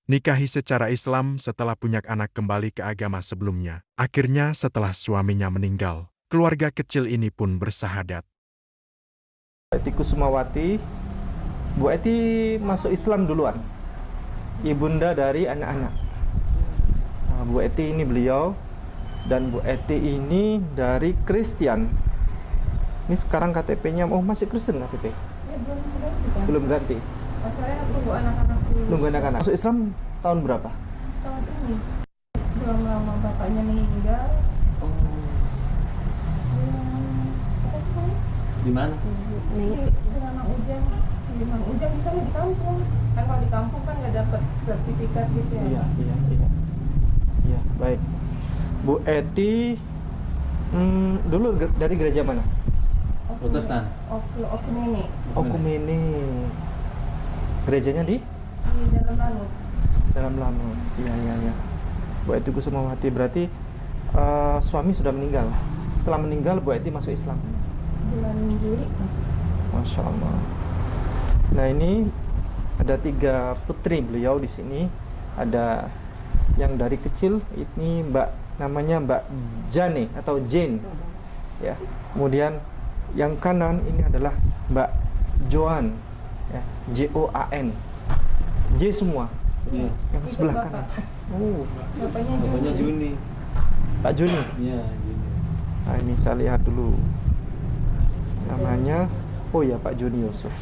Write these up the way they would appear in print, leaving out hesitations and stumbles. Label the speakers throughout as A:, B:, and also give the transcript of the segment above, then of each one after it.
A: Nikahi secara Islam setelah punya anak kembali ke agama sebelumnya. Akhirnya setelah suaminya meninggal, keluarga kecil ini pun bersahadat.
B: Eti Kusumawati, Bu Eti masuk Islam duluan. Ibunda dari anak-anak. Nah, Bu Eti ini beliau, dan Bu Eti ini dari Kristen. Ini sekarang KTP-nya, oh masih Kristen KTP? Belum ganti.
C: Saya tunggu anak-anak dulu.
B: Nunggu anak-anak. Masuk Islam tahun berapa?
C: Tahun ini. Belum lama bapaknya meninggal.
D: Di mana?
C: Dengan Mang Ujang. Di Mang Ujang bisa di kampung. Kan kalau di kampung kan nggak dapat sertifikat gitu ya.
B: Iya, baik. Bu Eti dulu dari gereja mana?
D: Protestan.
C: Okumene.
B: Okumene. Gerejanya di
C: Dalam Lanut.
B: dalam Lanut. Iya. Bu Eti Kusumawati berarti suami sudah meninggal. Setelah meninggal Bu Eti masuk Islam.
C: Bulan Juli masuk.
B: Masya Allah. Nah ini ada 3 putri beliau di sini. Ada yang dari kecil ini namanya Mbak Jane atau Jane. Ya. Kemudian yang kanan ini adalah Mbak Joan. Ya, Joan. J semua.
D: Iya.
B: Yang
C: Itu
B: sebelah
C: bapak.
B: kanan. Oh,
D: Bapaknya Juni.
B: Pak Juni.
D: Iya, Juni.
B: Nah, ini saya lihat dulu. Namanya, oh ya Pak Juni Yusuf.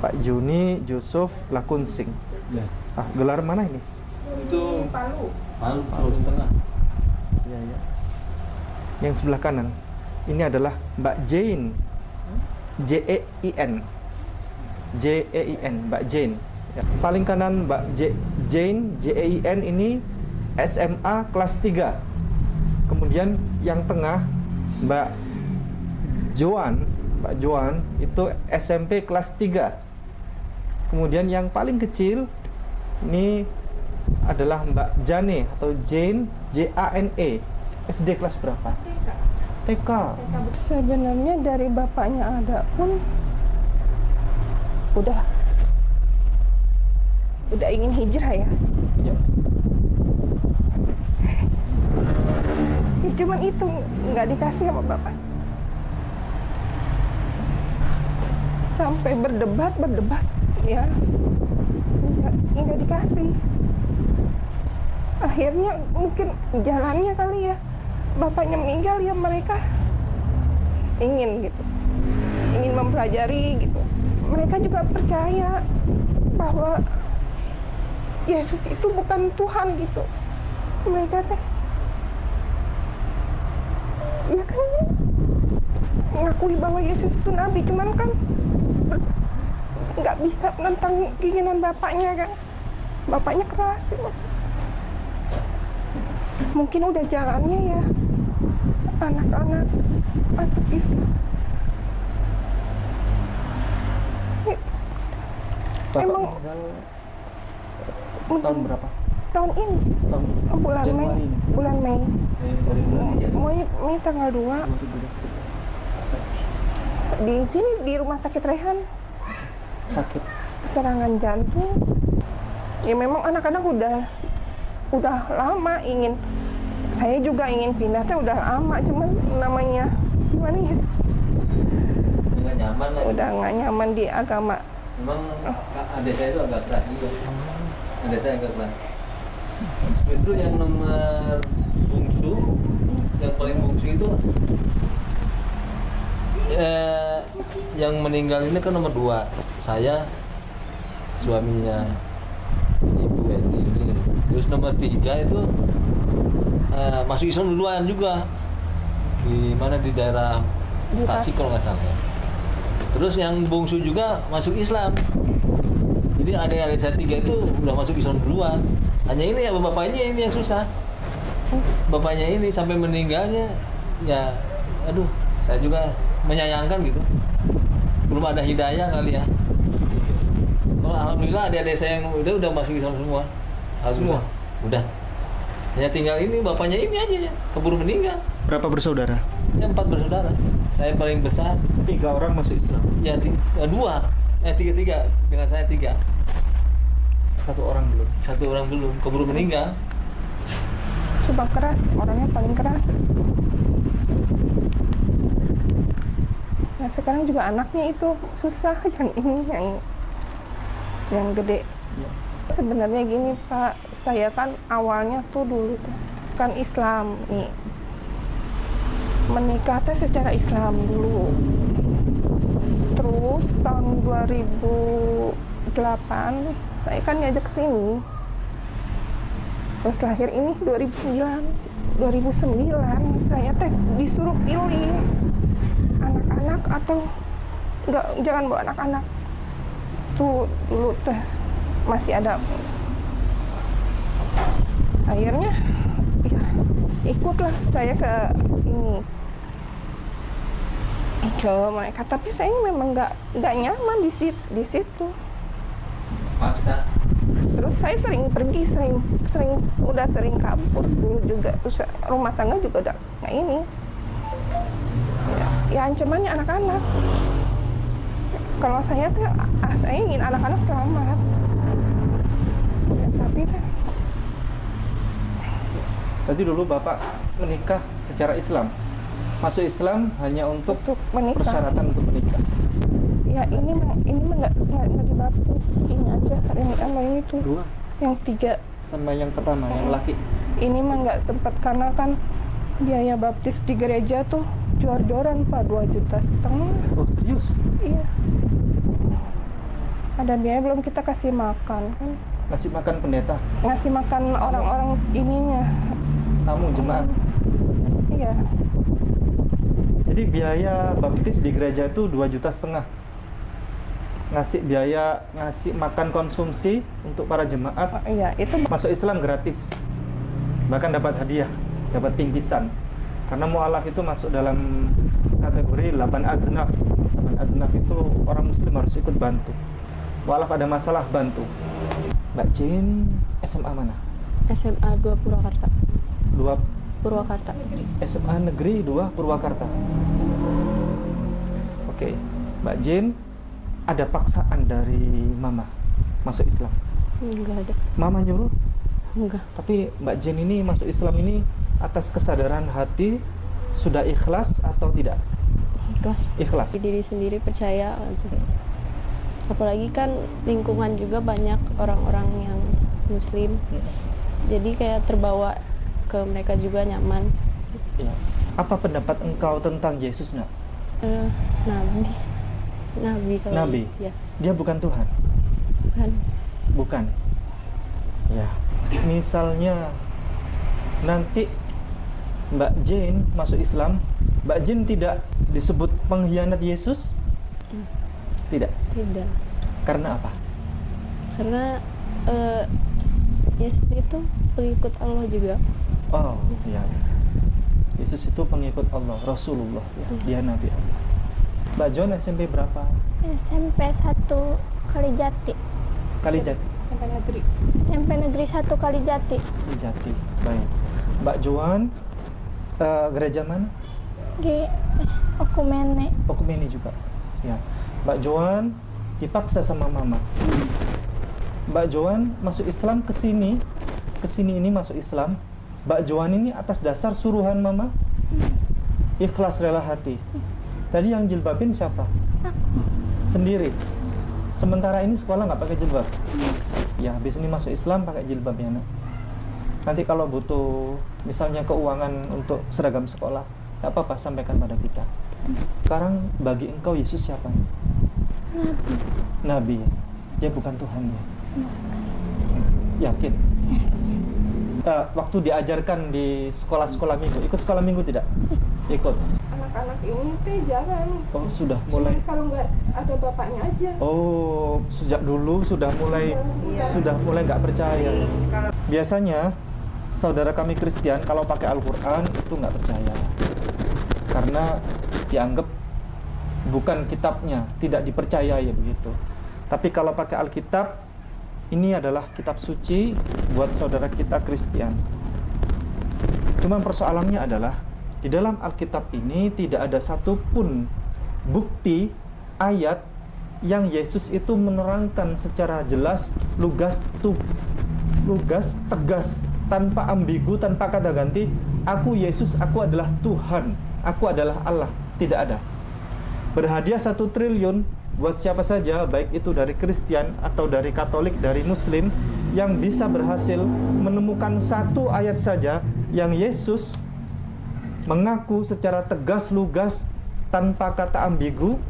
B: Pak Juni Yusuf Lakunsing.
D: Ya.
B: Gelar mana ini?
D: Itu
C: Palu.
D: Palu, Sulawesi Tengah.
B: Iya. Yang sebelah kanan. Ini adalah Mbak Jane. Jein. Jein, Mbak Jane. Ya. Paling kanan Mbak Jane, Jein ini SMA kelas 3. Kemudian yang tengah Mbak Joan itu SMP kelas 3. Kemudian yang paling kecil ini adalah Mbak Jane atau Jane, Jane. SD kelas berapa? TK.
C: Sebenarnya dari bapaknya ada pun udah ingin hijrah ya.
B: Ya.
C: Ya cuman itu nggak dikasih sama bapak. Sampai berdebat ya nggak dikasih. Akhirnya mungkin jalannya kali ya, bapaknya meninggal ya mereka ingin mempelajari gitu. Mereka juga percaya bahwa Yesus itu bukan Tuhan gitu. Mereka ya kan mengakui bahwa Yesus itu nabi, cuman kan nggak bisa menentang keinginan bapaknya kan. Bapaknya keras sih. Mungkin udah jalannya ya anak-anak masuk Islam. Emang
B: tahun berapa?
C: tahun ini
B: Tahun
C: bulan Mei.
B: Januari ini.
C: Bulan Mei.
D: Dari bulan ini.
C: Mei tanggal 2 di sini di rumah sakit Rehan.
B: Sakit.
C: Serangan jantung. Ya memang anak-anak udah lama ingin, saya juga ingin pindah udah lama, cuman namanya gimana ya,
D: Nggak nyaman lah.
C: udah nggak nyaman di agama.
D: Memang adik saya itu agak keras juga. Adik saya agak keras. Itu yang nomor bungsu, yang paling bungsu itu yang meninggal ini kan nomor 2. Saya, suaminya Ibu Eti ini. Terus nomor 3 itu masuk Islam duluan juga. Di mana, di daerah Tasik kalau nggak salah ya. Terus yang bungsu juga masuk Islam. Jadi adik-adik saya 3 itu udah masuk Islam duluan. Hanya ini ya bapaknya ini yang susah. Bapaknya ini sampai meninggalnya ya, aduh, saya juga menyayangkan gitu. Belum ada hidayah kali ya. Gitu. Kalau alhamdulillah adik-adik saya yang udah masuk Islam semua. Semua udah. Hanya tinggal ini bapaknya ini aja ya, keburu meninggal.
B: Berapa bersaudara?
D: Saya 4 bersaudara. Saya paling besar.
B: 3 orang masuk Islam.
D: Ya 2. 3 dengan saya 3.
B: Satu orang belum.
D: Satu orang belum, keburu meninggal.
C: Coba keras, orangnya paling keras. Nah sekarang juga anaknya itu susah, yang ini yang gede.
B: Ya.
C: Sebenarnya gini Pak, saya kan awalnya tuh dulu tuh kan Islam nih, menikah teh secara Islam dulu. Terus tahun 2008 saya kan ngajak sini. Terus lahir ini 2009 saya teh disuruh pilih anak-anak atau enggak, jangan bawa anak-anak. Tuh dulu teh masih ada. Akhirnya ya ikutlah saya ke ini, ke mereka, tapi saya memang nggak nyaman di situ.
D: Maksa.
C: Terus saya sering pergi, udah sering kabur dulu juga. Terus rumah tangga juga udah nggak ini. Ya ancamannya anak-anak. Kalau saya tuh, saya ingin anak-anak selamat. Ya, tapi kan.
B: Tadi dulu Bapak menikah secara Islam. Masuk Islam hanya untuk
C: Menikah.
B: persyaratan untuk menikah.
C: Ya ini mah nggak dibaptis, ini aja yang sama ini tuh.
B: Dua.
C: Yang 3.
B: Sama yang pertama, yang laki.
C: Ini mah nggak sempat karena kan biaya baptis di gereja tuh jor-joran Pak, 2,5 juta.
B: Oh serius?
C: Iya. Ada biaya, belum kita kasih makan kan.
B: Ngasih makan pendeta,
C: Ngasih makan orang-orang ininya.
B: tamu jemaat.
C: Iya.
B: Jadi biaya baptis di gereja itu 2,5 juta. Ngasih makan konsumsi untuk para jemaat.
C: Oh, iya, itu
B: Masuk Islam gratis. Bahkan dapat hadiah, dapat bingkisan. Karena mu'alaf itu masuk dalam kategori 8 aznaf. 8 aznaf itu orang muslim harus ikut bantu. Mu'alaf ada masalah, bantu. Mbak Jin SMA mana?
E: SMA 2 Purwakarta.
B: 2
E: Purwakarta.
B: SMA Negeri 2 Purwakarta. Oke, Mbak Jin, ada paksaan dari mama masuk Islam?
E: Enggak ada.
B: Mama nyuruh?
E: Enggak.
B: Tapi Mbak Jin ini masuk Islam ini atas kesadaran hati, sudah ikhlas atau tidak?
E: Ikhlas.
B: Ikhlas.
E: Di diri sendiri percaya. Apalagi kan lingkungan juga banyak orang-orang yang muslim. Jadi kayak terbawa ke mereka juga, nyaman.
B: Ya. Apa pendapat engkau tentang Yesus, Nak?
E: Nabi kalau
B: Nabi?
E: ya.
B: Dia bukan Tuhan?
E: Bukan.
B: Bukan. Ya. Misalnya nanti Mbak Jin masuk Islam, Mbak Jin tidak disebut pengkhianat Yesus? Tidak.
E: Tidak.
B: Karena apa?
E: Karena Yesus itu pengikut Allah juga.
B: Oh, iya. Yesus itu pengikut Allah, Rasulullah. Ya. Dia Nabi Allah. Mbak John SMP berapa?
F: SMP 1 Kalijati.
B: Kalijati.
C: sampai negeri.
F: SMP Negeri 1 Kalijati.
B: Kalijati. Baik. Mbak Joan gereja mana?
F: Di Okumene.
B: Okumene juga. Ya. Mbak Joan dipaksa sama mama. Mbak Joan masuk Islam ke sini ini masuk Islam. Mbak Joan ini atas dasar suruhan mama? Ikhlas rela hati. Tadi yang jilbabin siapa?
F: Aku.
B: Sendiri. Sementara ini sekolah nggak pakai jilbab. Ya, habis ini masuk Islam pakai jilbab ya, Nak. Nanti kalau butuh misalnya keuangan untuk seragam sekolah, nggak apa-apa, sampaikan pada kita. Sekarang bagi engkau Yesus siapa?
F: Nabi.
B: Nabi. Dia bukan Tuhan ya. Yakin? Waktu diajarkan di sekolah-sekolah minggu, ikut sekolah minggu tidak? Ikut.
C: Anak-anak ini teh jarang.
B: Oh, sudah mulai.
C: Cuman kalau nggak ada bapaknya aja.
B: Oh, sejak dulu sudah mulai nggak percaya. Biasanya saudara kami Kristen kalau pakai Al-Quran itu nggak percaya karena dianggap bukan kitabnya, tidak dipercayai begitu. Tapi kalau pakai Alkitab, ini adalah kitab suci buat saudara kita Kristen. Cuman persoalannya adalah di dalam Alkitab ini tidak ada satupun bukti ayat yang Yesus itu menerangkan secara jelas, lugas, tegas, tanpa ambigu, tanpa kata ganti. Aku Yesus, aku adalah Tuhan, aku adalah Allah. Tidak ada. Berhadiah 1 triliun buat siapa saja, baik itu dari Kristen atau dari Katolik, dari Muslim, yang bisa berhasil menemukan satu ayat saja yang Yesus mengaku secara tegas, lugas, tanpa kata ambigu,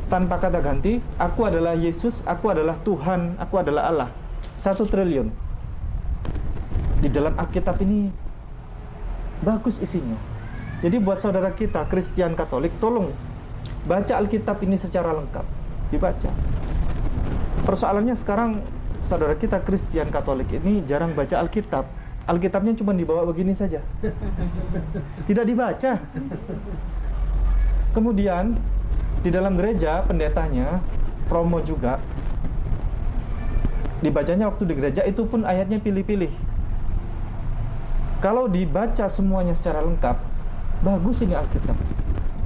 B: tanpa kata ganti, aku adalah Yesus, aku adalah Tuhan, aku adalah Allah. 1 triliun. Di dalam Alkitab ini bagus isinya. Jadi buat saudara kita Kristen Katolik, tolong baca Alkitab ini secara lengkap, dibaca. Persoalannya sekarang saudara kita Kristen Katolik ini jarang baca Alkitab. Alkitabnya cuma dibawa begini saja, tidak dibaca. Kemudian di dalam gereja pendetanya promo juga, dibacanya waktu di gereja itu pun ayatnya pilih-pilih. Kalau dibaca semuanya secara lengkap, bagus ini Alkitab,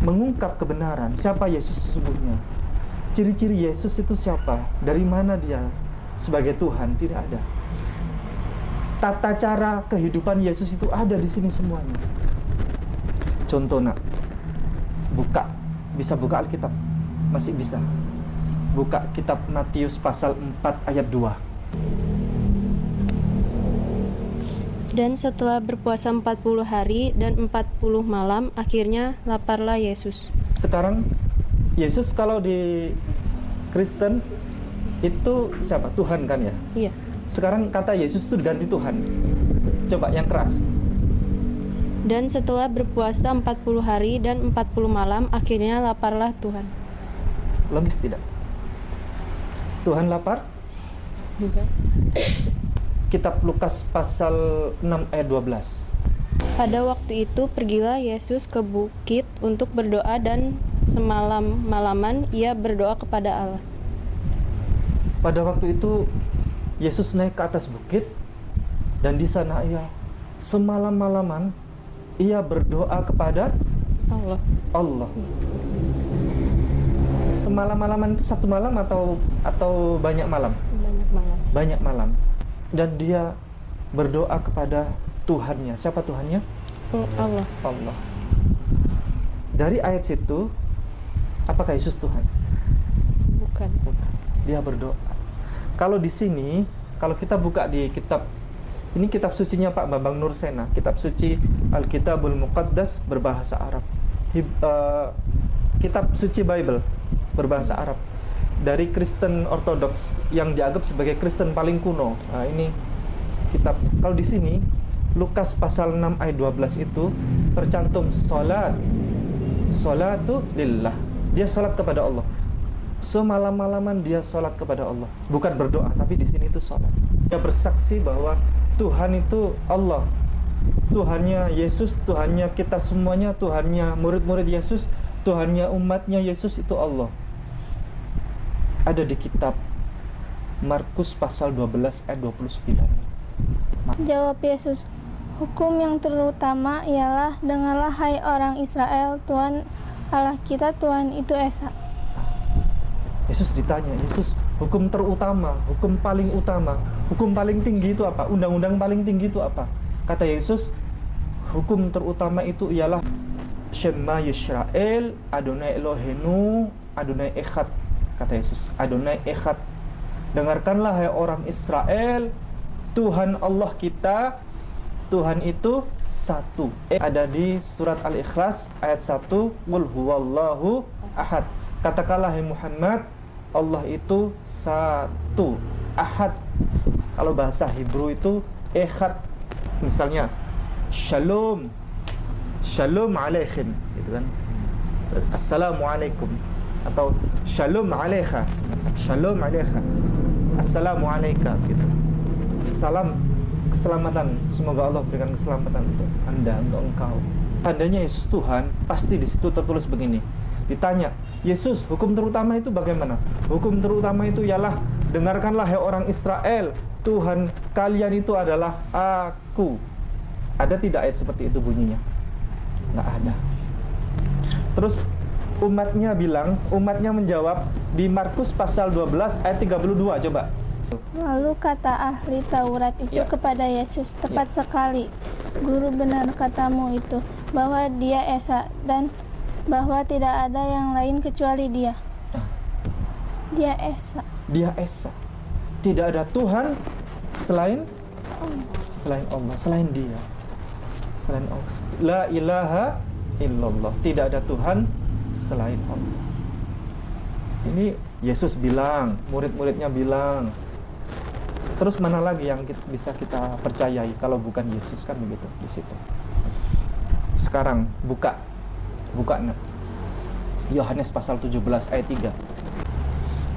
B: mengungkap kebenaran siapa Yesus sesungguhnya, ciri-ciri Yesus itu siapa, dari mana dia sebagai Tuhan. Tidak ada. Tata cara kehidupan Yesus itu ada di sini semuanya. Contoh nak, bisa buka Alkitab, masih bisa buka kitab Matius pasal 4 ayat 2.
E: Dan setelah berpuasa 40 hari dan 40 malam, akhirnya laparlah Yesus.
B: Sekarang Yesus kalau di Kristen itu siapa? Tuhan kan ya?
E: Iya.
B: Sekarang kata Yesus itu ganti Tuhan. Coba yang keras.
E: Dan setelah berpuasa 40 hari dan 40 malam, akhirnya laparlah Tuhan.
B: Logis tidak? Tuhan lapar?
E: Juga.
B: Kitab Lukas pasal 6 ayat 12.
E: Pada waktu itu pergilah Yesus ke bukit untuk berdoa, dan semalam-malaman ia berdoa kepada Allah.
B: Pada waktu itu Yesus naik ke atas bukit, dan di sana semalam-malaman ia berdoa kepada Allah. Semalam-malaman itu satu malam atau banyak malam? Banyak malam. Dan dia berdoa kepada Tuhannya. Siapa Tuhannya? Allah. Dari ayat situ, apakah Yesus Tuhan?
E: Bukan.
B: Dia berdoa. Kalau di sini, kalau kita buka di kitab, ini kitab sucinya Pak Bambang Nursena, kitab suci Alkitabul Muqaddas berbahasa Arab. Kitab suci Bible berbahasa Arab. Dari Kristen Ortodoks yang dianggap sebagai Kristen paling kuno. Nah, ini kitab. Kalau di sini Lukas pasal 6 ayat 12 itu tercantum salatu lillah. Dia salat kepada Allah. Semalam-malaman dia salat kepada Allah. Bukan berdoa, tapi di sini itu salat. Dia bersaksi bahwa Tuhan itu Allah. Tuhannya Yesus, Tuhannya kita semuanya, Tuhannya murid-murid Yesus, Tuhannya umatnya Yesus itu Allah. Ada di kitab Markus pasal 12 ayat 29.
F: Jawab Yesus, hukum yang terutama ialah, dengarlah hai orang Israel, Tuhan Allah kita, Tuhan itu Esa.
B: Yesus ditanya, Yesus, hukum terutama, hukum paling utama, hukum paling tinggi itu apa? Undang-undang paling tinggi itu apa? Kata Yesus, hukum terutama itu ialah Shema Yisrael, Adonai Elohenu, Adonai Echad. Kata Yesus, Adonai Echad. Dengarkanlah hai orang Israel, Tuhan Allah kita, Tuhan itu satu. Ada di surat Al-Ikhlas ayat 1, Qul huwallahu ahad. Katakanlah hai Muhammad, Allah itu satu, ahad. Kalau bahasa Hebrew itu echad. Misalnya shalom, shalom alaikum, gitu kan. Assalamualaikum, atau shalom alaika, shalom alaika, assalamu alaika, gitu. Salam, keselamatan, semoga Allah berikan keselamatan untuk Anda, untuk engkau. Tandanya Yesus Tuhan, pasti di situ tertulis begini. Ditanya, Yesus, hukum terutama itu bagaimana? Hukum terutama itu ialah, dengarkanlah hai orang Israel, Tuhan kalian itu adalah Aku. Ada tidak ayat seperti itu bunyinya? Nggak ada. Terus umatnya menjawab di Markus pasal 12 ayat 32. Coba.
F: Lalu kata ahli Taurat itu
B: Ya.
F: kepada Yesus, tepat sekali, Guru, benar katamu itu, bahwa dia Esa dan bahwa tidak ada yang lain kecuali dia. Dia Esa.
B: Dia Esa. Tidak ada Tuhan selain Allah, selain Dia. Selain Allah. La ilaha illallah. Tidak ada Tuhan selain Allah. Ini Yesus bilang, murid-muridnya bilang. Terus mana lagi yang bisa kita percayai kalau bukan Yesus, kan begitu di situ. Sekarang buka nak. Yohanes pasal 17 ayat 3.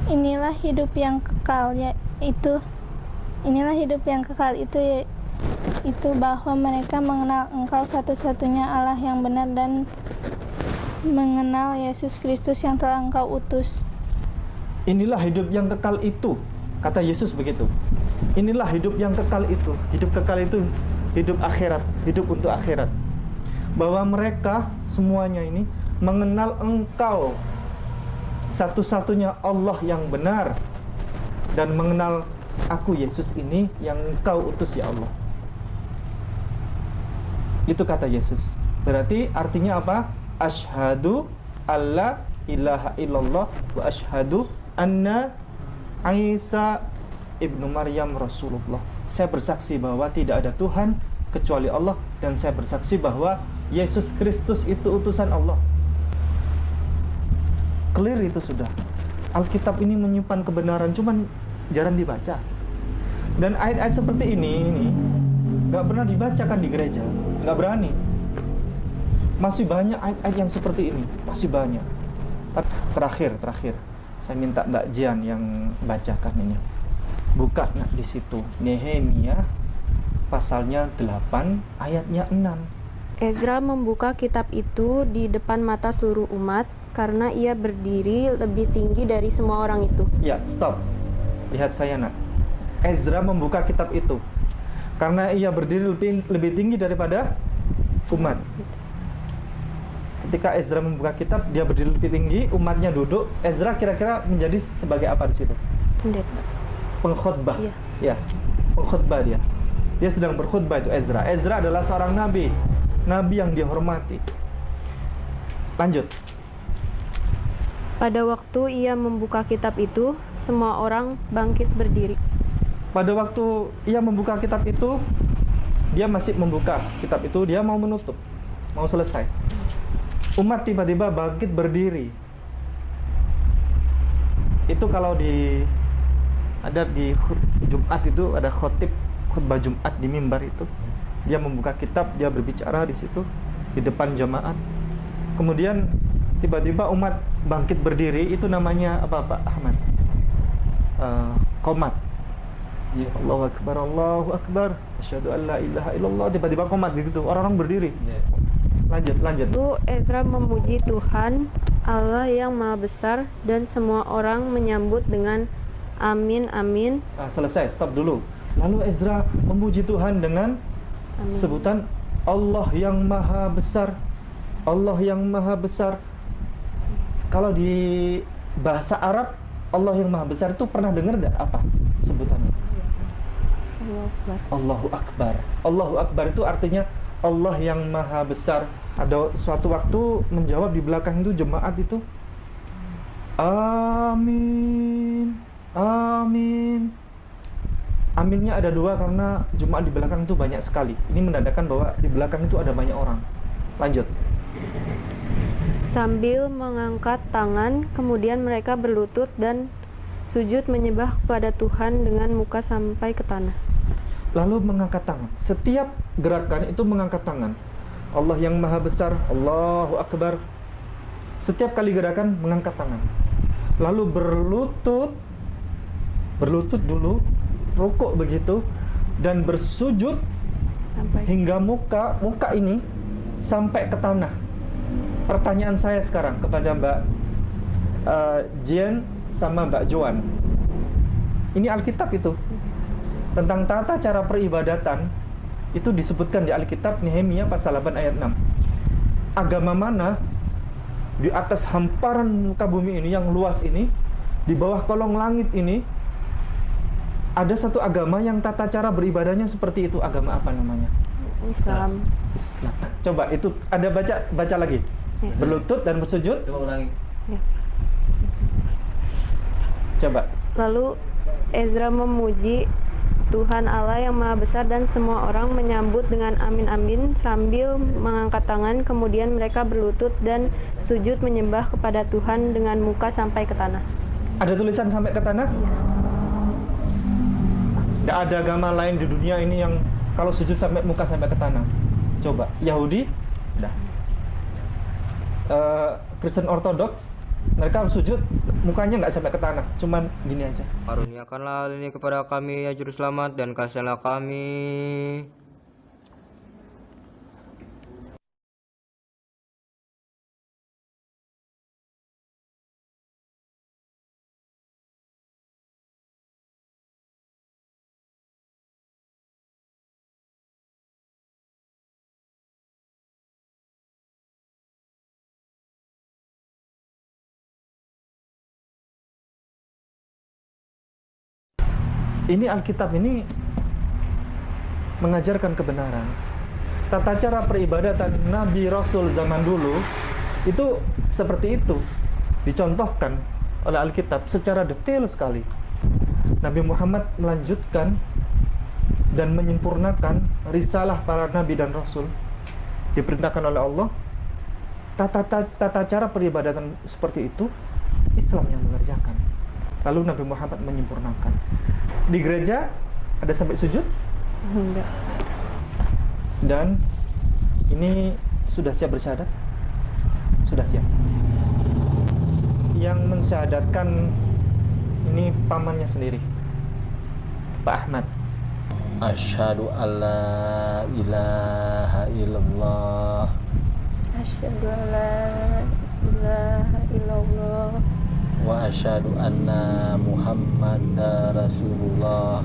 F: Inilah hidup yang kekal itu bahwa mereka mengenal Engkau satu-satunya Allah yang benar dan mengenal Yesus Kristus yang telah Engkau utus.
B: Inilah hidup yang kekal itu, kata Yesus begitu. Inilah hidup yang kekal itu. Hidup kekal itu hidup akhirat, hidup untuk akhirat. Bahwa mereka semuanya ini mengenal Engkau satu-satunya Allah yang benar dan mengenal aku Yesus ini yang Engkau utus ya Allah. Itu kata Yesus. Berarti artinya apa? Asyhadu alla ilaha illallah wa asyhadu anna Isa ibnu Maryam Rasulullah. Saya bersaksi bahwa tidak ada Tuhan kecuali Allah, dan saya bersaksi bahwa Yesus Kristus itu utusan Allah. Clear itu sudah. Alkitab ini menyimpan kebenaran, cuman jarang dibaca. Dan ayat-ayat seperti ini nggak pernah dibacakan di gereja, nggak berani. Masih banyak ayat-ayat yang seperti ini, masih banyak. Terakhir, saya minta Mbak Jian yang bacakan ini. Buka nak di situ, Nehemia pasalnya 8, ayatnya 6.
E: Ezra membuka kitab itu di depan mata seluruh umat karena ia berdiri lebih tinggi dari semua orang itu.
B: Ya, stop. Lihat saya nak. Ezra membuka kitab itu karena ia berdiri lebih tinggi daripada umat. Ketika Ezra membuka kitab, dia berdiri lebih tinggi, umatnya duduk. Ezra kira-kira menjadi sebagai apa di situ?
E: Pendeta.
B: Pengkhotbah.
E: Iya.
B: Ya, pengkhotbah dia. Dia sedang berkhutbah itu Ezra. Ezra adalah seorang nabi yang dihormati. Lanjut.
E: Pada waktu ia membuka kitab itu, semua orang bangkit berdiri.
B: Pada waktu ia membuka kitab itu, dia masih membuka kitab itu, dia mau menutup, mau selesai. Umat tiba-tiba bangkit berdiri. Itu kalau ada di Jumat itu ada khutbah Jumat di mimbar itu. Dia membuka kitab, dia berbicara di situ di depan jemaat. Kemudian tiba-tiba umat bangkit berdiri, itu namanya apa Pak Ahmad? Qomat.
D: Iya.
B: Allahu Akbar, Allahu Akbar, asyhadu an la ilaha illallah. Tiba-tiba qomat gitu, orang-orang berdiri.
D: Iya.
B: Lanjut.
E: Lalu Ezra memuji Tuhan Allah yang Maha Besar dan semua orang menyambut dengan amin, amin.
B: Selesai, stop dulu. Lalu Ezra memuji Tuhan dengan
E: Amin.
B: sebutan Allah yang Maha Besar. Allah yang Maha Besar. Kalau di bahasa Arab, Allah yang Maha Besar itu pernah dengar enggak apa sebutannya? Allahu Akbar. Allahu Akbar itu artinya Allah yang Maha Besar. Ada suatu waktu menjawab di belakang itu jemaat itu, amin, amin. Aminnya ada dua karena jemaat di belakang itu banyak sekali. Ini menandakan bahwa di belakang itu ada banyak orang. Lanjut.
E: Sambil mengangkat tangan, kemudian mereka berlutut dan sujud menyembah kepada Tuhan dengan muka sampai ke tanah.
B: Lalu mengangkat tangan. Setiap gerakan itu mengangkat tangan. Allah yang Maha Besar, Allahu Akbar. Setiap kali gerakan mengangkat tangan. Lalu berlutut dulu, rukuk begitu, dan bersujud
E: Sampai
B: hingga muka ini sampai ke tanah. Pertanyaan saya sekarang kepada Mbak Jian sama Mbak Joan. Ini Alkitab itu. Tentang tata cara peribadatan itu disebutkan di Alkitab Nehemia pasal 8 ayat 6. Agama mana di atas hamparan muka bumi ini yang luas ini, di bawah kolong langit ini, ada satu agama yang tata cara beribadahnya seperti itu. Agama apa namanya?
E: Islam.
B: Islam. Coba itu ada baca lagi.
E: Ya.
B: Berlutut dan bersujud.
D: Coba ulangi.
E: Ya.
B: Coba.
E: Lalu Ezra memuji Tuhan Allah yang Maha Besar dan semua orang menyambut dengan amin amin sambil mengangkat tangan. Kemudian mereka berlutut dan sujud menyembah kepada Tuhan dengan muka sampai ke tanah.
B: Ada tulisan sampai ke tanah? Tidak ada agama lain di dunia ini yang kalau sujud sampai muka sampai ke tanah. Coba. Yahudi? Dah. Kristen Ortodoks? Mereka sujud mukanya nggak sampai ke tanah, cuman gini aja.
G: Karuniakanlah hal ini kepada kami ya Juru Selamat, dan kasihanlah kami.
B: Ini Alkitab ini mengajarkan kebenaran. Tata cara peribadatan Nabi Rasul zaman dulu itu seperti itu. Dicontohkan oleh Alkitab secara detail sekali. Nabi Muhammad melanjutkan dan menyempurnakan risalah para nabi dan rasul. Diperintahkan oleh Allah. Tata cara peribadatan seperti itu Islam yang mengerjakan. Lalu Nabi Muhammad menyempurnakan. Di gereja ada sampai sujud?
E: Enggak.
B: Dan ini sudah siap bersyahadat? Sudah siap. Yang mensyahadatkan ini pamannya sendiri, Pak Ahmad.
D: Asyhadu alla ilaha illallah.
E: Asyhadu alla ilaha illallah.
D: Wa asyhadu anna Muhammadar Rasulullah.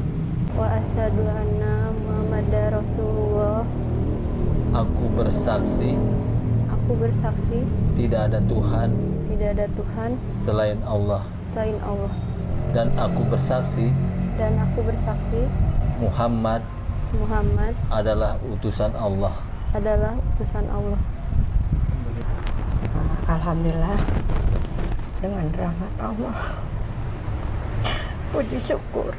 E: Wa asyhadu anna Muhammadar Rasulullah.
D: Aku bersaksi tidak ada Tuhan selain Allah. Dan aku bersaksi Muhammad adalah utusan Allah.
H: Alhamdulillah, dengan rahmat Allah, puji syukur.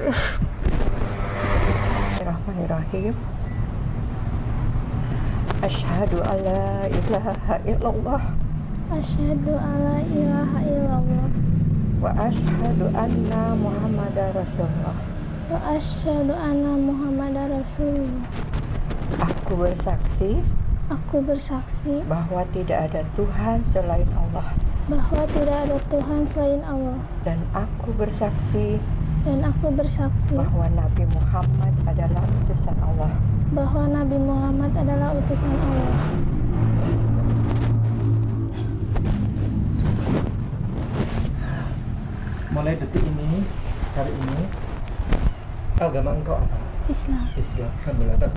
H: Bismillahirrahmanirrahim. Asyhadu alla ilaha illallah.
F: Asyhadu alla ilaha illallah.
H: Wa asyhadu anna Muhammadar Rasulullah.
F: Wa asyhadu anna Muhammadar Rasulullah.
H: Aku bersaksi
F: bahwa
H: tidak ada Tuhan selain Allah. Dan aku bersaksi bahwa Nabi Muhammad adalah utusan Allah.
B: Mulai detik ini, hari ini, agama engkau apa?
F: Islam.
B: Islam. Alhamdulillah.